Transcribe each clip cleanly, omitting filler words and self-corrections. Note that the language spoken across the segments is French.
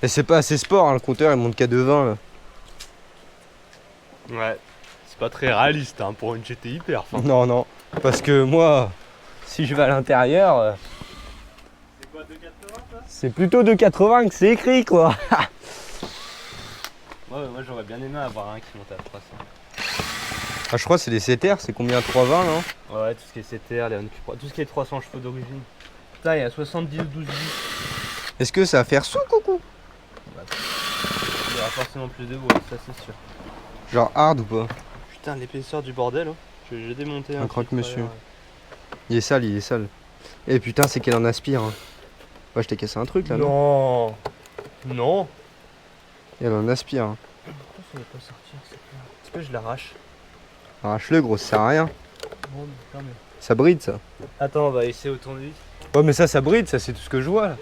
Et c'est pas assez sport, hein, le compteur il monte qu'à 2,20 là. Ouais, c'est pas très réaliste hein, pour une GTI perf. Hein. Non, non, parce que moi, si je vais à l'intérieur, C'est quoi, 2,80 ça? c'est plutôt 2,80 que c'est écrit quoi. Ouais, moi j'aurais bien aimé avoir un qui monte à 300. Ah, je crois que c'est des CTR, c'est combien 320 non? Ouais, tout ce qui est CTR, les Honda, tout ce qui est 300 chevaux d'origine. Putain, il y a 70 12 10. Est-ce que ça va faire sous coucou? Il y aura forcément plus de bruit, ça c'est sûr. Genre hard ou pas? Putain, l'épaisseur du bordel, hein. J'ai démonté un croque-monsieur. Il est sale, il est sale. Et putain, c'est qu'elle en aspire. Hein. Ouais, je t'ai cassé un truc là, non? Non. Et elle en aspire. Hein. Pourquoi ça va pas sortir, c'est clair. Est-ce que je l'arrache? Arrache-le, gros, ça sert à rien. Bon, putain, mais... Ça bride ça. Attends, on va essayer au tournevis. Ouais, mais ça bride, ça c'est tout ce que je vois là.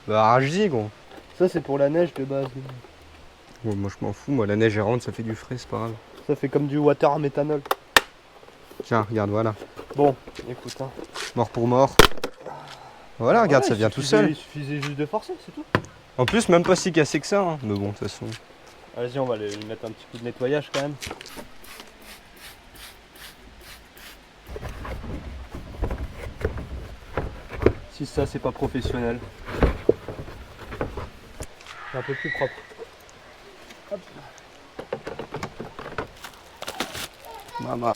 Bah, arrache-y, gros. Ça, c'est pour la neige de base. Ouais, moi je m'en fous, moi la neige elle rentre, ça fait du frais, c'est pas grave. Ça fait comme du water à méthanol. Tiens, regarde, voilà. Bon, écoute, hein. Mort pour mort. Voilà, regarde, ça vient tout seul. Il suffisait juste de forcer, c'est tout. En plus, même pas si cassé que ça. Hein. Mais bon, de toute façon. Vas-y, on va lui mettre un petit coup de nettoyage quand même. Si ça, c'est pas professionnel. C'est un peu plus propre. Hop. Maman.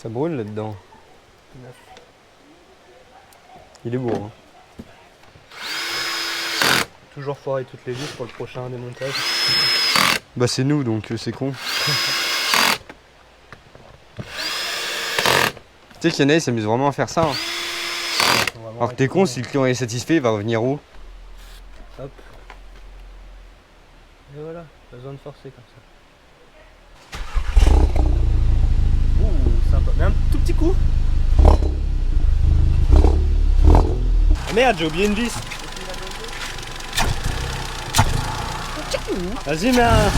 Ça brûle là-dedans. Il est beau. Hein. Toujours foirer toutes les vis pour le prochain démontage. Bah c'est nous donc c'est con. Tu sais qu'il y en a, ils s'amusent vraiment à faire ça. Hein. Alors que t'es con, si le client est satisfait, il va revenir où? Hop. Et voilà, pas besoin de forcer comme ça. Ouh, sympa. Mais un tout petit coup. Ah merde, j'ai oublié une vis. Vas-y, mets un...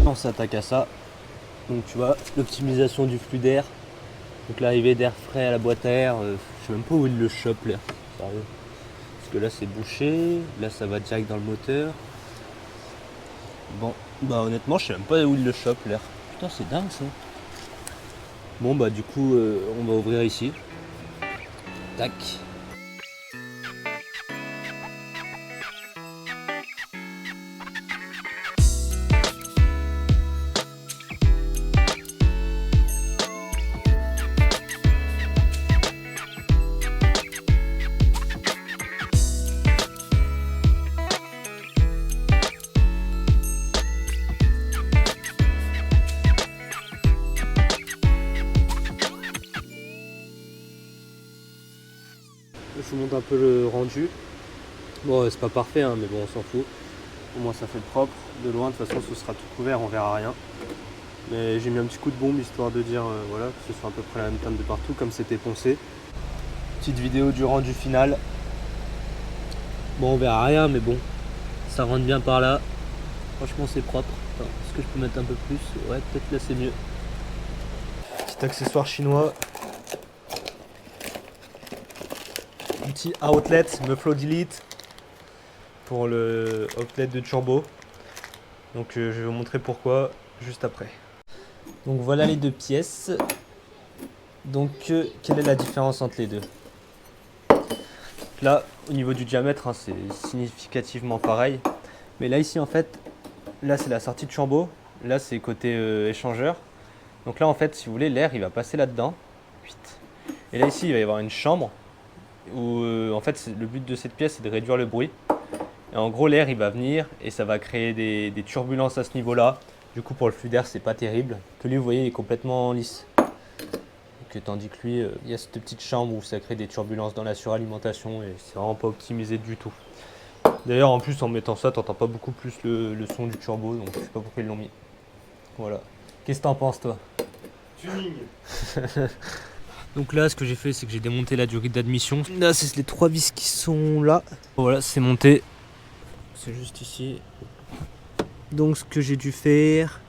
On s'attaque à ça. Donc tu vois, l'optimisation du flux d'air. Donc l'arrivée d'air frais à la boîte à air, je sais même pas où il le chope l'air. Sérieux. Parce que là c'est bouché, là ça va direct dans le moteur. Bon, bah honnêtement je sais même pas où il le chope l'air. Putain c'est dingue ça. Bon bah du coup on va ouvrir ici. Tac. Je vous montre un peu le rendu. Bon, c'est pas parfait, hein, mais bon, on s'en fout. Au moins, ça fait propre. De loin, de toute façon, ce sera tout couvert, on verra rien. Mais j'ai mis un petit coup de bombe histoire de dire voilà, que ce soit à peu près la même teinte de partout, comme c'était poncé. Petite vidéo du rendu final. Bon, on verra rien, mais bon, ça rentre bien par là. Franchement, c'est propre. Est-ce que je peux mettre un peu plus? Ouais, peut-être là, c'est mieux. Petit accessoire chinois. Un petit outlet Mufflo Delete pour le outlet de turbo. Donc je vais vous montrer pourquoi juste après. Donc voilà les deux pièces. Donc quelle est la différence entre les deux? Là au niveau du diamètre hein, c'est significativement pareil. Mais là ici en fait, là c'est la sortie de turbo. Là c'est côté échangeur. Donc là en fait si vous voulez l'air il va passer là-dedans. Et là ici il va y avoir une chambre. Où en fait le but de cette pièce c'est de réduire le bruit et en gros l'air il va venir et ça va créer des turbulences à ce niveau là. Du coup pour le flux d'air c'est pas terrible, que lui vous voyez il est complètement lisse. Donc, tandis que lui il y a cette petite chambre où ça crée des turbulences dans la suralimentation et c'est vraiment pas optimisé du tout. D'ailleurs en plus en mettant ça t'entends pas beaucoup plus le son du turbo, donc je sais pas pourquoi ils l'ont mis. Voilà. Qu'est-ce que t'en penses toi? Tuning. Donc là, ce que j'ai fait, c'est que j'ai démonté la durée d'admission. Là, c'est les trois vis qui sont là. Voilà, c'est monté. C'est juste ici. Donc ce que j'ai dû faire,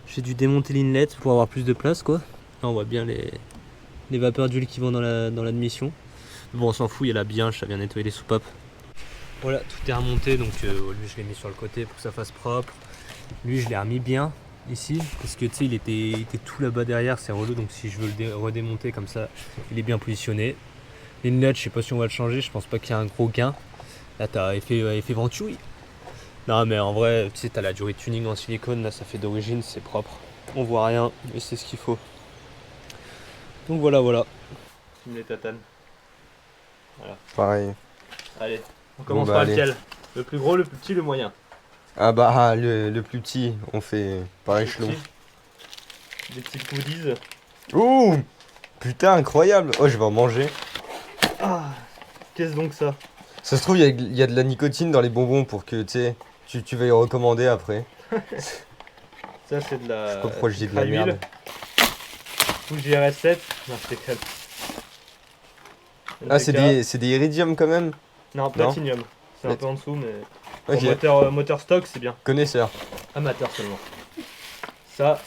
j'ai dû démonter l'inlet pour avoir plus de place quoi. Là on voit bien les vapeurs d'huile qui vont dans l'admission. Bon on s'en fout, il y a la bienche, ça vient nettoyer les soupapes. Voilà, tout est remonté, donc lui je l'ai mis sur le côté pour que ça fasse propre. Lui je l'ai remis bien ici, parce que tu sais il était tout là-bas derrière, c'est relou, donc si je veux le redémonter comme ça, il est bien positionné. L'inlet, je sais pas si on va le changer, je pense pas qu'il y ait un gros gain. Là t'as effet ventouille. Non mais en vrai, tu sais, t'as la durée de tuning en silicone, là ça fait d'origine, c'est propre. On voit rien, mais c'est ce qu'il faut. Donc voilà. Les tatanes. Voilà. Pareil. Allez, on commence bah, par allez. lequel? Le plus gros, le plus petit, le moyen? Ah bah le plus petit, on fait par échelon. Des petits goodies. Ouh, putain, incroyable. Oh, je vais en manger. Ah, qu'est-ce donc ça? Ça se trouve, il y a de la nicotine dans les bonbons pour que tu vas y recommander après. Ça c'est de la... Je sais pas pourquoi je dis de la Crime merde. Full JRS7. Non, je déconne. Ah, c'est des iridium quand même. Non, platinium. C'est un peu en dessous, mais... Ok, Pour moteur stock, c'est bien. connaisseur. Amateur seulement. Ça...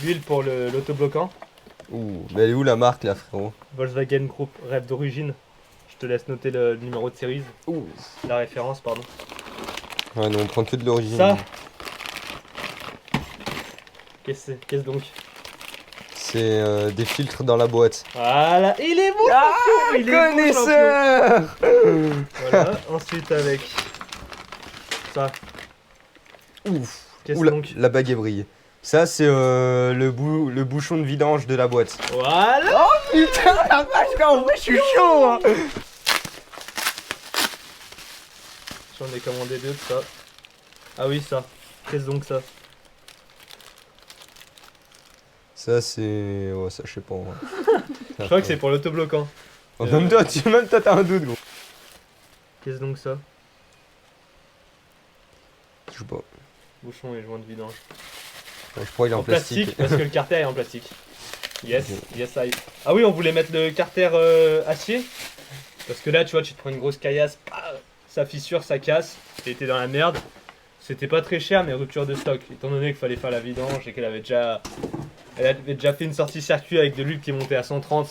L'huile pour l'autobloquant. Ouh, mais elle est où la marque là, frérot? Volkswagen Group Rêve d'origine. Je te laisse noter le numéro de série. Ouh. La référence, pardon. Ouais, non, on prend que de l'origine. Ça. Qu'est-ce donc? C'est des filtres dans la boîte. Voilà, il est bon champion, il est bon Connaisseur. champion. Voilà, ensuite avec ça. Ouf. Qu'est-ce Ouh, donc? la bague est brille. Ça, c'est le bouchon de vidange de la boîte. Voilà. Oh putain, la vache, mais en vrai, je suis chaud hein. J'en ai commandé deux de ça. Ah oui, ça. Qu'est-ce donc ça? Ça, c'est... Ouais, ça, je sais pas. Ouais. Je crois que c'est pour l'autobloquant. Oh, même toi, t'as un doute, gros. Qu'est-ce donc ça? Je sais pas. Bouchon et joint de vidange. Ouais, je crois qu'il est en plastique. parce que le carter est en plastique. Yes, yes I. Ah oui, on voulait mettre le carter acier. Parce que là, tu vois, tu te prends une grosse caillasse, ça fissure, ça casse. T'étais dans la merde. C'était pas très cher, mais rupture de stock. Étant donné qu'il fallait faire la vidange et qu'elle avait déjà... Elle avait déjà fait une sortie circuit avec de l'huile qui est montée à 130.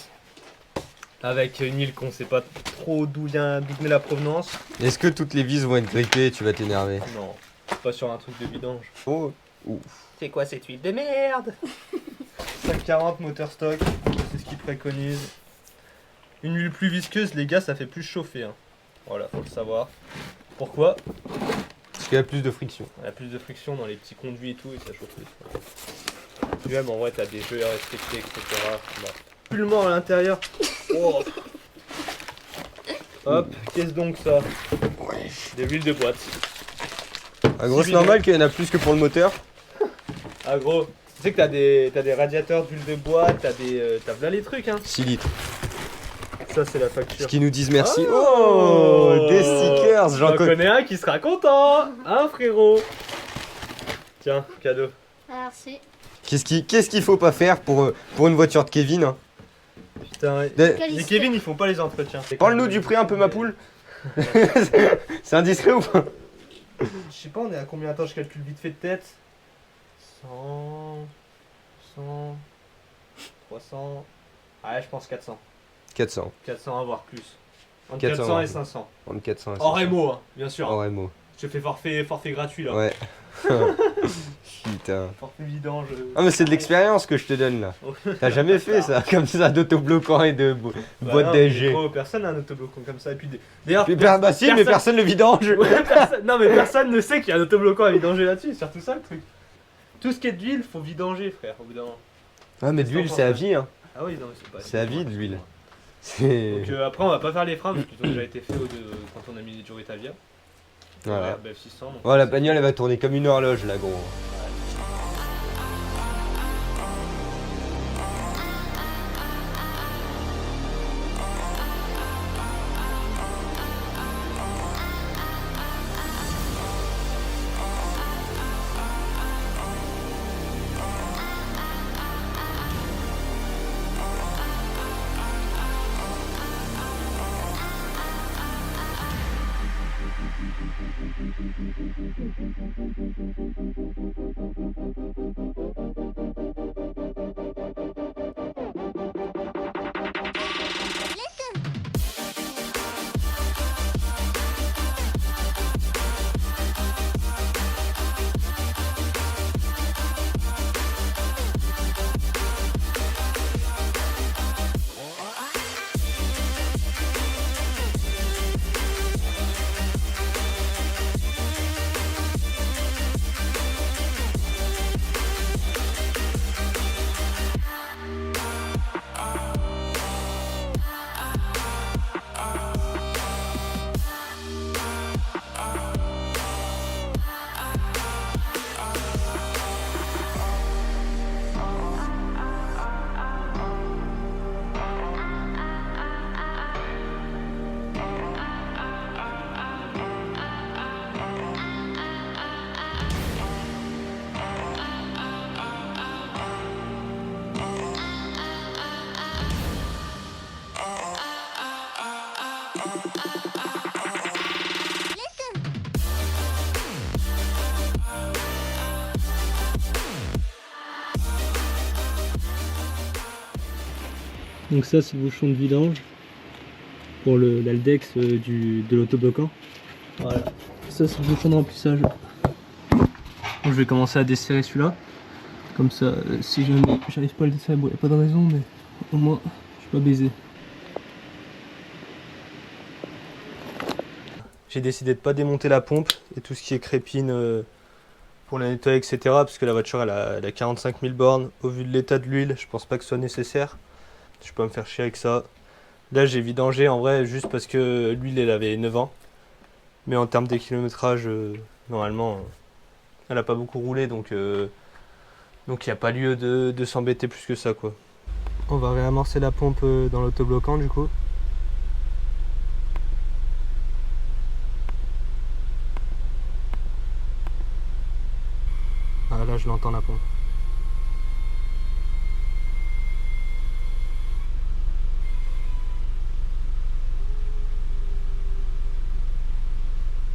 Avec une huile qu'on sait pas trop d'où venait la provenance. Est-ce que toutes les vis vont être grippées et tu vas t'énerver? Non, pas sur un truc de vidange. Oh, ouf. C'est quoi cette huile de merde? 540 moteur stock, c'est ce qu'ils préconisent. Une huile plus visqueuse, les gars, ça fait plus chauffer. Hein. Voilà, faut le savoir. Pourquoi? Parce qu'il y a plus de friction. Il y a plus de friction dans les petits conduits et tout, et ça chauffe plus. Puis même, en vrai, t'as des jeux restrictés, etc. Bon. Pullement à l'intérieur. Oh. Hop, qu'est-ce donc ça? Des huiles de boîte. Ah gros, c'est normal qu'il y en a plus que pour le moteur. Ah gros, tu sais que t'as des radiateurs d'huile de boîte, t'as plein les trucs hein. 6 litres. Ça c'est la facture. Ce qui nous disent merci. Oh, Oh, des stickers. J'en connais un qui sera content. Hein frérot? Tiens, cadeau. Merci. Qu'est-ce qu'il faut pas faire pour une voiture de Kevin hein? Putain, les Kevin ils font pas les entretiens. Parle-nous du prix un peu ma poule. C'est indiscret ou pas? Je sais pas, on est à combien? Attends, je calcule vite fait de tête. 100... 300... Ouais, je pense 400. 400. 400 voire plus. Entre 400, 400 et ouais. 500. Entre 400 et 500. Hors émo, hein, bien sûr. Hors émo. Je te fais forfait gratuit là. Ouais. Putain. Forfait vidange. Ah mais c'est de l'expérience que je te donne là. T'as jamais fait ça, comme ça, d'autobloquant et de boîte DSG. Personne n'a un autobloquant comme ça. Et puis d'ailleurs, Bah si, mais personne le vidange. Ouais, non mais personne ne sait qu'il y a un autobloquant à vidanger là-dessus, c'est surtout ça le truc. Tout ce qui est d'huile, faut vidanger frère, au bout d'un moment. Ah mais de l'huile c'est à vie hein. Ah oui, non mais c'est pas... C'est à vie de l'huile. C'est... Donc après on va pas faire les freins parce qu'ils ont déjà été faits quand on a mis les Joritavia. Voilà. BF 600. Oh la bagnole elle va tourner comme une horloge là gros. Donc ça c'est le bouchon de vidange pour l'Aldex de l'autobloquant. Voilà, ça c'est le bouchon de remplissage. Donc, je vais commencer à desserrer celui-là. Comme ça, si jamais j'arrive pas à le desserrer, bon, il n'y a pas de raison, mais au moins je suis pas baisé. J'ai décidé de pas démonter la pompe et tout ce qui est crépine pour la nettoyer, etc. Parce que la voiture elle a 45 000 bornes. Au vu de l'état de l'huile, je pense pas que ce soit nécessaire. Je peux pas me faire chier avec ça. Là j'ai vidangé en vrai juste parce que l'huile elle avait 9 ans. Mais en termes de kilométrage, normalement elle a pas beaucoup roulé, donc il n'y a pas lieu de s'embêter plus que ça quoi. On va réamorcer la pompe dans l'autobloquant du coup. Ah là je l'entends la pompe.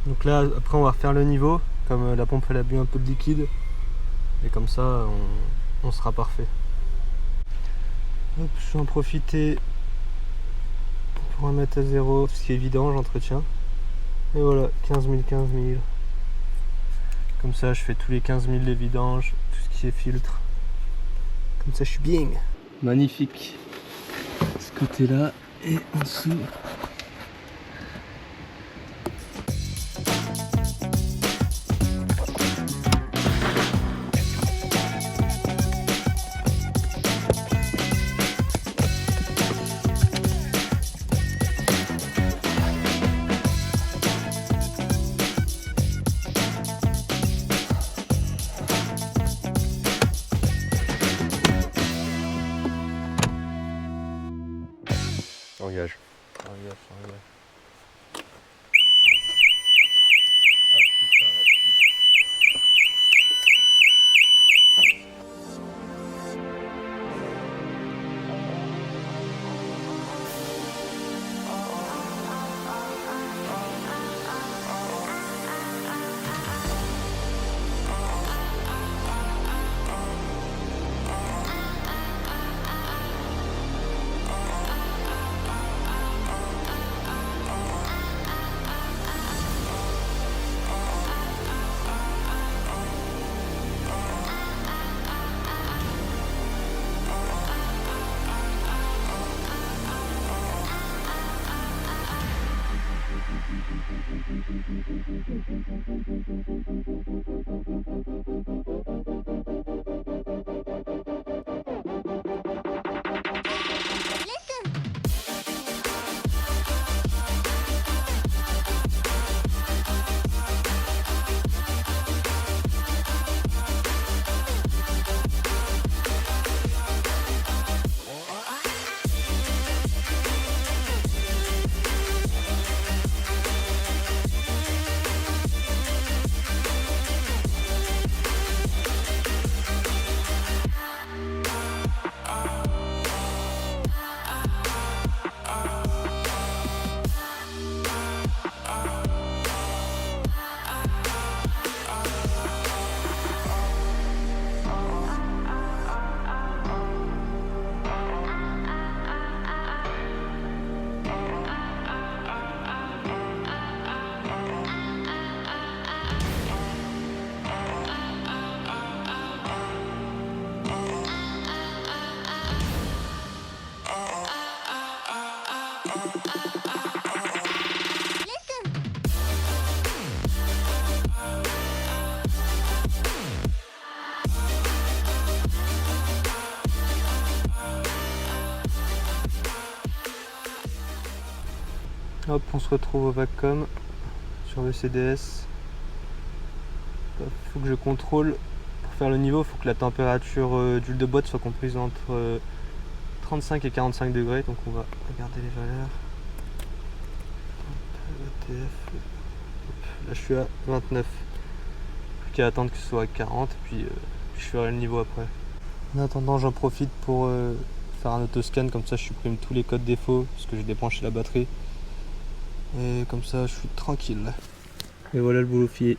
Donc là après on va refaire le niveau, comme la pompe elle a bu un peu de liquide. Et comme ça on sera parfait. Hop, je vais en profiter pour remettre à zéro tout ce qui est vidange, j'entretiens. Et voilà, 15 000, 15 000. Comme ça je fais tous les 15 000 les vidanges, tout ce qui est filtre. Comme ça je suis bien. Magnifique. Ce côté là et en dessous. Engage. Hop, on se retrouve au Vacom sur le CDS. Il faut que je contrôle. Pour faire le niveau, il faut que la température d'huile de boîte soit comprise entre 35 et 45 degrés. Donc on va regarder les valeurs. ETF. Là je suis à 29. Plus qu'à attendre que ce soit à 40 et puis je ferai le niveau après. En attendant, j'en profite pour faire un autoscan, comme ça je supprime tous les codes défauts parce que j'ai débranché la batterie. Et comme ça je suis tranquille. Et voilà le boulot fini.